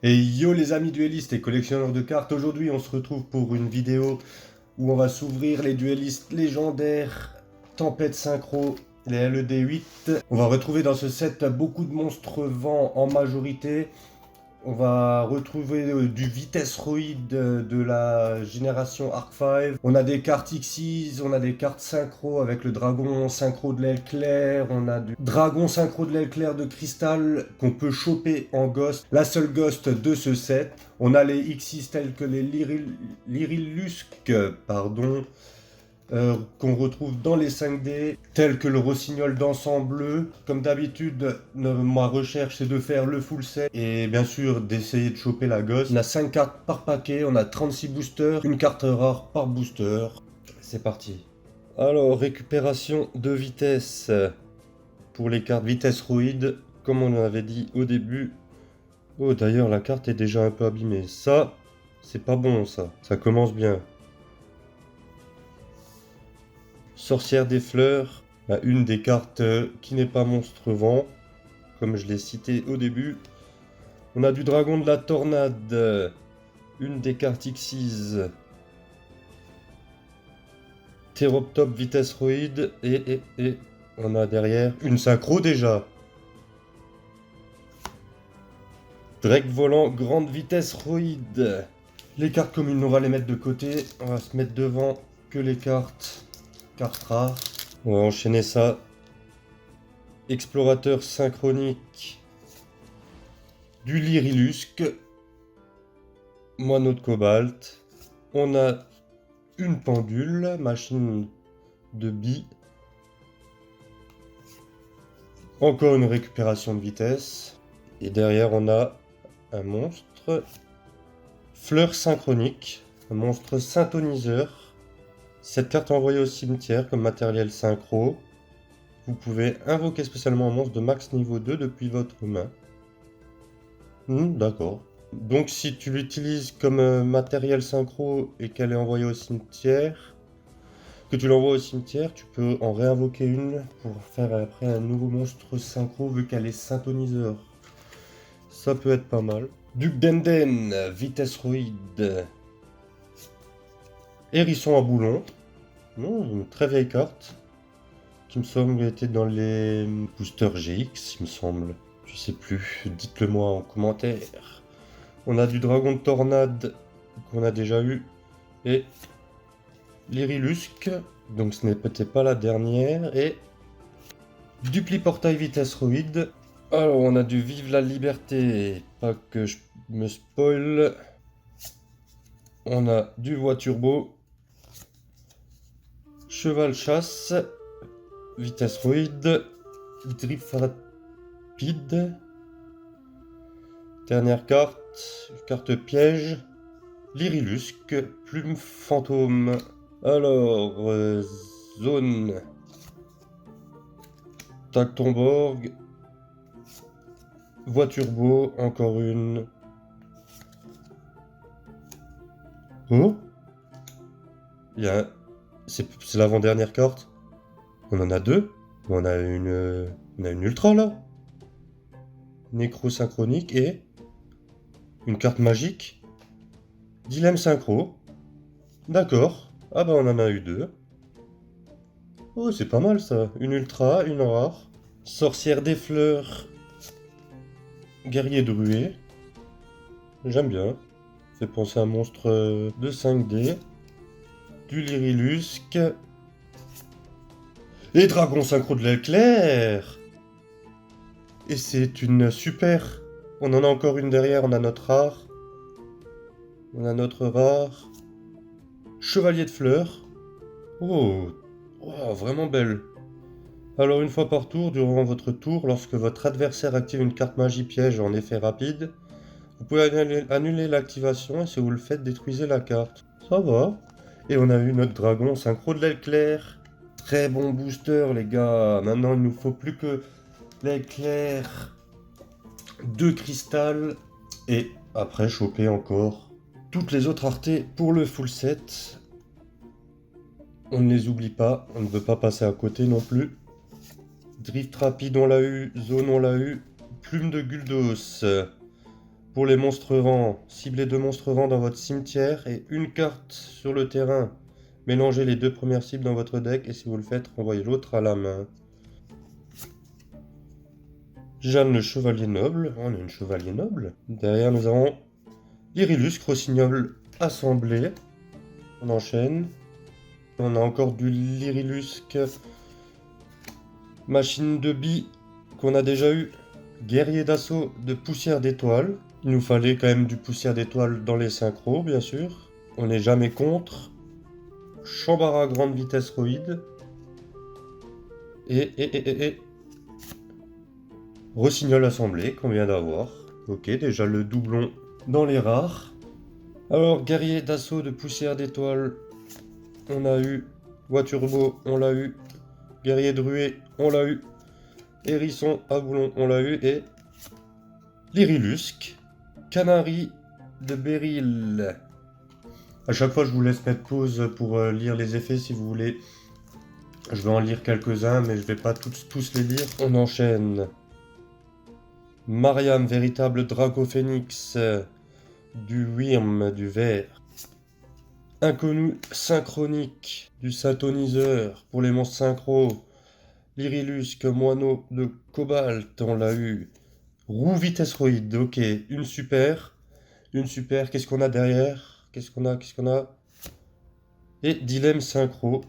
Et yo les amis duellistes et collectionneurs de cartes, aujourd'hui on se retrouve pour une vidéo où on va s'ouvrir les duellistes légendaires Tempête Synchro, les LED 8. On va retrouver dans ce set beaucoup de monstres vents en majorité. On va retrouver du Vitesseroid de la génération Arc 5. On a des cartes Xyz, on a des cartes synchro avec le dragon synchro de l'aile claire. On a du dragon synchro de l'aile claire de cristal qu'on peut choper en ghost. La seule ghost de ce set. On a les Xyz tels que les Lyrilusc, pardon. Qu'on retrouve dans les 5D, tels que le rossignol d'encens bleu. Comme d'habitude, ma recherche c'est de faire le full set et bien sûr d'essayer de choper la gosse. On a 5 cartes par paquet, on a 36 boosters, une carte rare par booster. C'est parti. Alors, récupération de vitesse pour les cartes Vitesseroid, comme on avait dit au début. Oh, d'ailleurs, la carte est déjà un peu abîmée. Ça, c'est pas bon ça. Ça commence bien. Sorcière des fleurs, une des cartes qui n'est pas monstre vent, comme je l'ai cité au début. On a du dragon de la tornade, une des cartes Xyz. Théroptop Vitesseroid et on a derrière une synchro déjà. Drake volant grande Vitesseroid. Les cartes communes, on va les mettre de côté. On va se mettre devant que les cartes rares. On va enchaîner ça. Explorateur synchronique. Du Lyrilusc. Moineau de cobalt. On a une pendule. Machine de billes. Encore une récupération de vitesse. Et derrière on a un monstre. Fleur synchronique. Un monstre synthoniseur. Cette carte est envoyée au cimetière comme matériel synchro. Vous pouvez invoquer spécialement un monstre de max niveau 2 depuis votre main. D'accord. Donc si tu l'utilises comme matériel synchro et qu'elle est envoyée au cimetière, que tu l'envoies au cimetière, tu peux en réinvoquer une pour faire après un nouveau monstre synchro vu qu'elle est synthoniseur. Ça peut être pas mal. Duc Denden, Vitesseroid. Hérisson à boulon. Une très vieille carte. Qui me semble était dans les boosters GX, il me semble. Je sais plus, dites-le moi en commentaire. On a du dragon de tornade qu'on a déjà eu. Et l'Irilusc, donc ce n'est peut-être pas la dernière. Et Dupli Portail Vitesseroid. Alors on a du Vive la Liberté, pas que je me spoil. On a du Voiturbo. Cheval chasse. Vitesseroid. Drift rapide. Dernière carte piège. Lyrilusc, plume fantôme. Alors, zone. Tactomborg. Voiturbo, encore une. Oh, c'est l'avant-dernière carte. On en a deux. On a une ultra là. Nécro synchronique et une carte magique. Dilemme synchro. D'accord. Ah bah on en a eu deux. Oh c'est pas mal ça. Une ultra, une rare. Sorcière des fleurs. Guerrier drué. J'aime bien. Fait penser à un monstre de 5D. Du Lyrilusc. Et dragon synchro de l'éclair. Et c'est une super. On en a encore une derrière, on a notre rare. On a notre rare. Chevalier de fleurs. Oh, vraiment belle. Alors une fois par tour, durant votre tour, lorsque votre adversaire active une carte magie piège en effet rapide, vous pouvez annuler l'activation et si vous le faites, détruisez la carte. Ça va. Et on a eu notre dragon synchro de l'éclair. Très bon booster les gars. Maintenant il nous faut plus que l'éclair de cristal et après choper encore toutes les autres raretés pour le full set. On ne les oublie pas, on ne veut pas passer à côté non plus. Drift rapide on l'a eu, zone on l'a eu, plume de Guldos pour les monstres errants, ciblez 2 monstres errants dans votre cimetière et une carte sur le terrain. Mélangez les 2 premières cibles dans votre deck et si vous le faites, renvoyez l'autre à la main. Jeanne le chevalier noble, on a une chevalier noble. Derrière nous avons Lyrilusque, rossignol assemblé. On enchaîne. On a encore du Lyrilusque. Machine de billes qu'on a déjà eu. Guerrier d'assaut de poussière d'étoile. Il nous fallait quand même du poussière d'étoile dans les synchros, bien sûr. On n'est jamais contre. Chambara grande vitesse roïde. Et rossignol assemblé qu'on vient d'avoir. Ok, déjà le doublon dans les rares. Alors, guerrier d'assaut de poussière d'étoile, on a eu. Voiturbo, on l'a eu. Guerrier de ruée, on l'a eu. Hérisson à boulon, on l'a eu. Et Lyrilusque, canari de béryl. À chaque fois, je vous laisse mettre pause pour lire les effets si vous voulez. Je vais en lire quelques-uns, mais je vais pas tous les lire. On enchaîne. Mariam, véritable dracophénix, du Wyrm, du ver. Inconnu synchronique, du syntoniseur pour les monstres synchro. Lyrilusque, moineau de cobalt, on l'a eu. Roue vitesse roïde, ok, une super. Qu'est-ce qu'on a derrière? Qu'est-ce qu'on a? Et dilemme synchro,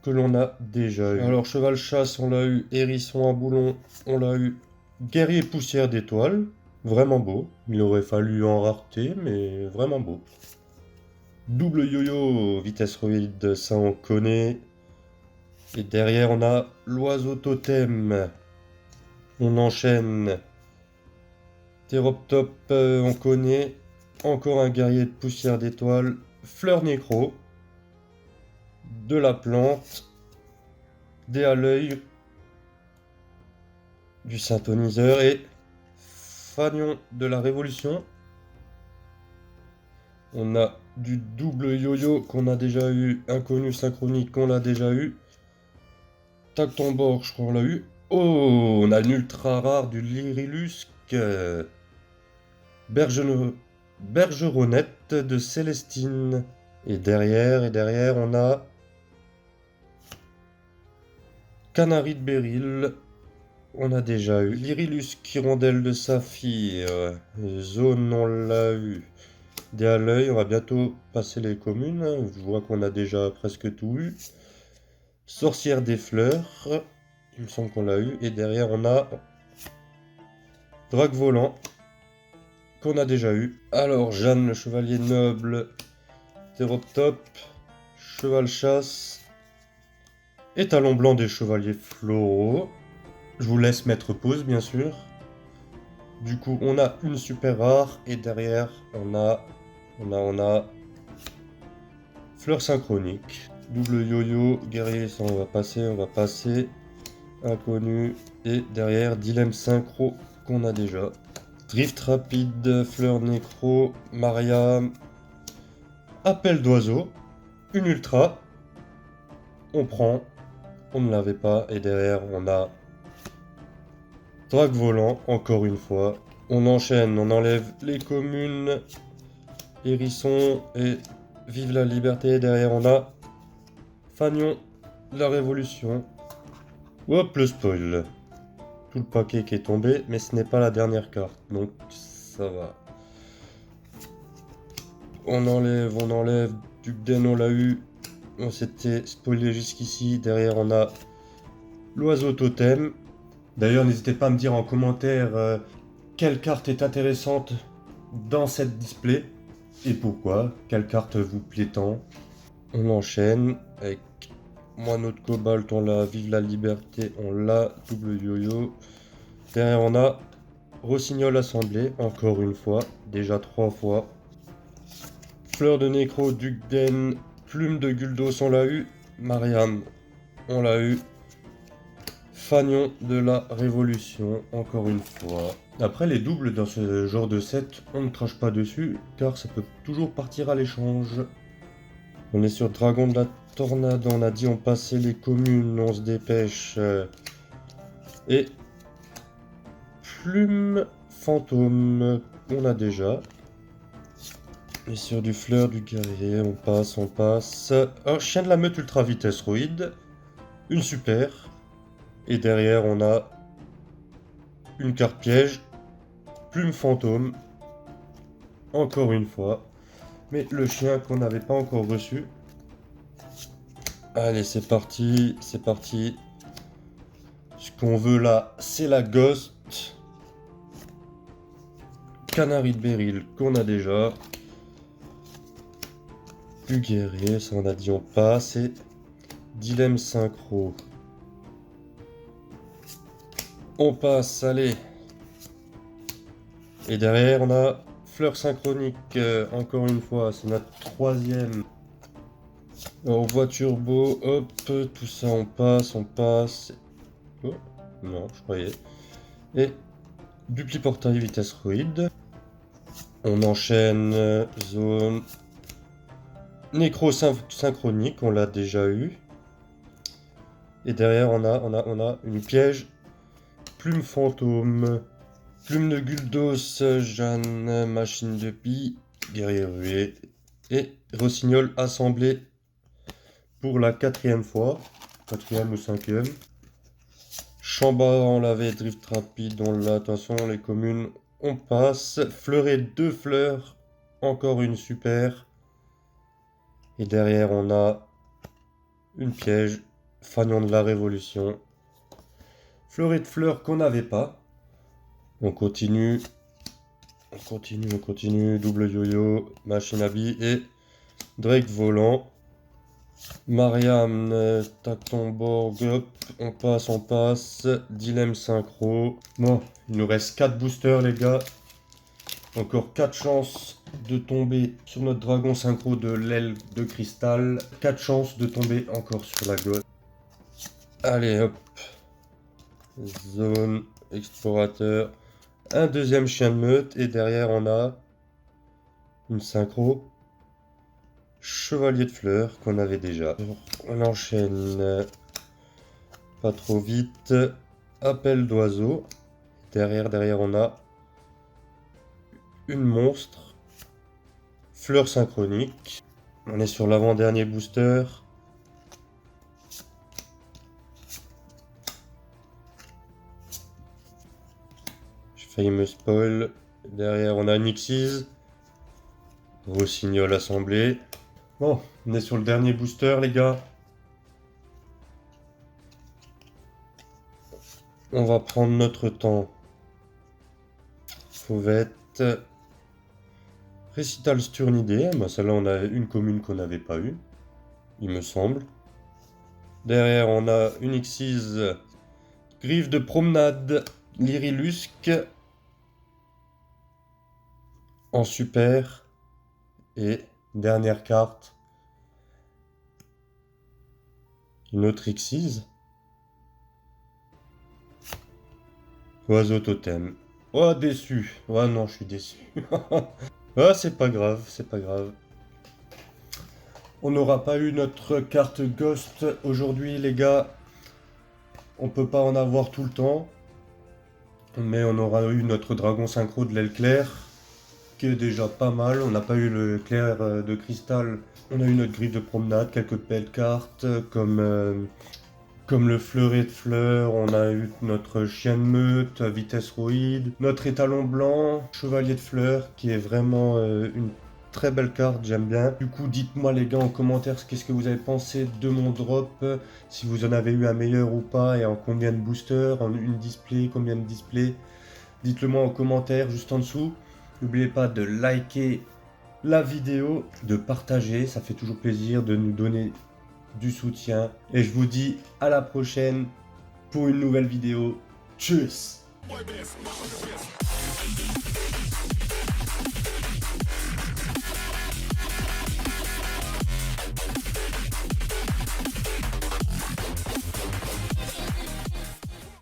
que l'on a déjà eu. Alors, cheval chasse, on l'a eu. Hérisson à boulon, on l'a eu. Guerrier poussière d'étoile, vraiment beau. Il aurait fallu en rareté, mais vraiment beau. Double yo-yo, vitesse roïde, ça on connaît. Et derrière, on a l'oiseau totem. On enchaîne. Théroptop, on connaît. Encore un guerrier de poussière d'étoile. Fleur nécro. De la plante. Dé à l'œil. Du syntoniseur et Fanion de la Révolution. On a du double yo-yo qu'on a déjà eu. Inconnu synchronique qu'on l'a déjà eu. Tactombor, je crois qu'on l'a eu. Oh, on a une ultra rare du Lyrilusque. Bergeronnette de Célestine. Et derrière, on a Canari de Béryl. On a déjà eu. Lyrilusque, hirondelle de saphir. Zone, on l'a eu. Dé à l'œil, on va bientôt passer les communes. Je vois qu'on a déjà presque tout eu. Sorcière des fleurs. Il me semble qu'on l'a eu. Et derrière, on a Drague volant. Qu'on a déjà eu. Alors, Jeanne, le chevalier noble. Théroptop. Cheval chasse. Et talon blanc des chevaliers floraux. Je vous laisse mettre pause, bien sûr. Du coup, on a une super rare. Et derrière, on a fleur synchronique. Double yo-yo, guerrier, ça on va passer. Inconnu. Et derrière, dilemme synchro qu'on a déjà. Drift rapide, fleur nécro, Mariam. Appel d'oiseau. Une ultra. On prend. On ne l'avait pas. Et derrière, on a Drague volant, encore une fois. On enchaîne, on enlève les communes. Hérisson et Vive la liberté. Derrière, on a Fanion, la révolution. Hop, le spoil. Tout le paquet qui est tombé, mais ce n'est pas la dernière carte, donc ça va. On enlève. Duc d'Aine, on l'a eu. On s'était spoilé jusqu'ici. Derrière, on a l'oiseau totem. D'ailleurs, n'hésitez pas à me dire en commentaire quelle carte est intéressante dans cette display et pourquoi. Quelle carte vous plaît tant. On enchaîne avec moineau de cobalt, on l'a. Vive la liberté, on l'a. Double yo-yo. Derrière, on a rossignol assemblé, encore une fois, déjà 3 fois. Fleur de nécro, duc d'Aine, plume de Guldos, on l'a eu. Mariam, on l'a eu. Fanion de la Révolution, encore une fois. Après, les doubles dans ce genre de set, on ne crache pas dessus, car ça peut toujours partir à l'échange. On est sur Dragon de la Tornade, on a dit on passait les communes, on se dépêche. Et Plume Fantôme, on a déjà. Et sur du fleur du guerrier, on passe, on passe. Un chien de la meute ultra vitesse roïde. Une super. Et derrière, on a une carte piège. Plume fantôme. Encore une fois. Mais le chien qu'on n'avait pas encore reçu. Allez, c'est parti. C'est parti. Ce qu'on veut là, c'est la Ghost. Canary de Beryl qu'on a déjà. Du guerrier, ça on a dit on passe. Et dilemme synchro. On passe, allez. Et derrière on a fleur synchronique, encore une fois, c'est notre troisième. Alors voie turbo, hop, tout ça on passe, on passe. Oh, non, je croyais. Et dupli portail vitesse roïde. On enchaîne, zone. Nécro synchronique, on l'a déjà eu. Et derrière on a une piège. Plume fantôme. Plume de Guldos, Jeanne, machine de pie, guerrier rué. Et rossignol assemblé pour la 4e fois. 4e ou 5e. Chambard en lavé, drift rapide, on l'a. Attention, les communes, on passe. Fleuret 2 fleurs. Encore une super. Et derrière, on a une piège. Fagnon de la Révolution. Fleuret de fleurs qu'on n'avait pas. On continue. On continue. Double yo-yo. Machine à billes et Drake volant. Mariam, Tatomborg, hop. On passe. Dilemme synchro. Bon, il nous reste 4 boosters, les gars. Encore 4 chances de tomber sur notre dragon synchro de l'aile de cristal. 4 chances de tomber encore sur la gosse. Allez, hop. Zone, explorateur. Un deuxième chien de meute. Et derrière, on a une synchro. Chevalier de fleurs qu'on avait déjà. On enchaîne. Pas trop vite. Appel d'oiseau. Derrière, on a une monstre. Fleur synchronique. On est sur l'avant-dernier booster. J'ai failli me spoil. Derrière, on a une Xyz. Rossignol assemblé. Bon, on est sur le dernier booster, les gars. On va prendre notre temps. Fauvette. Récital Sturnidé. Bah, celle-là, on a une commune qu'on n'avait pas eue. Il me semble. Derrière, on a une Xyz. Griffe de promenade. Lyrilusque. En super. Et dernière carte. Une autre Xyz. Oiseau totem. Oh, déçu. Oh non, je suis déçu. Ah, c'est pas grave, c'est pas grave. On n'aura pas eu notre carte Ghost aujourd'hui, les gars. On peut pas en avoir tout le temps. Mais on aura eu notre dragon synchro de l'aile claire, qui est déjà pas mal. On n'a pas eu le clair de cristal. On a eu notre griffe de promenade, quelques belles cartes, comme le fleuret de fleurs. On a eu notre chien de meute, vitesse roïde, notre étalon blanc, chevalier de fleurs, qui est vraiment une très belle carte, j'aime bien. Du coup, dites-moi les gars en commentaire qu'est-ce que vous avez pensé de mon drop, si vous en avez eu un meilleur ou pas, et en combien de boosters, en une display, combien de displays. Dites-le moi en commentaire juste en dessous. N'oubliez pas de liker la vidéo, de partager, ça fait toujours plaisir de nous donner du soutien. Et je vous dis à la prochaine pour une nouvelle vidéo. Tchuss!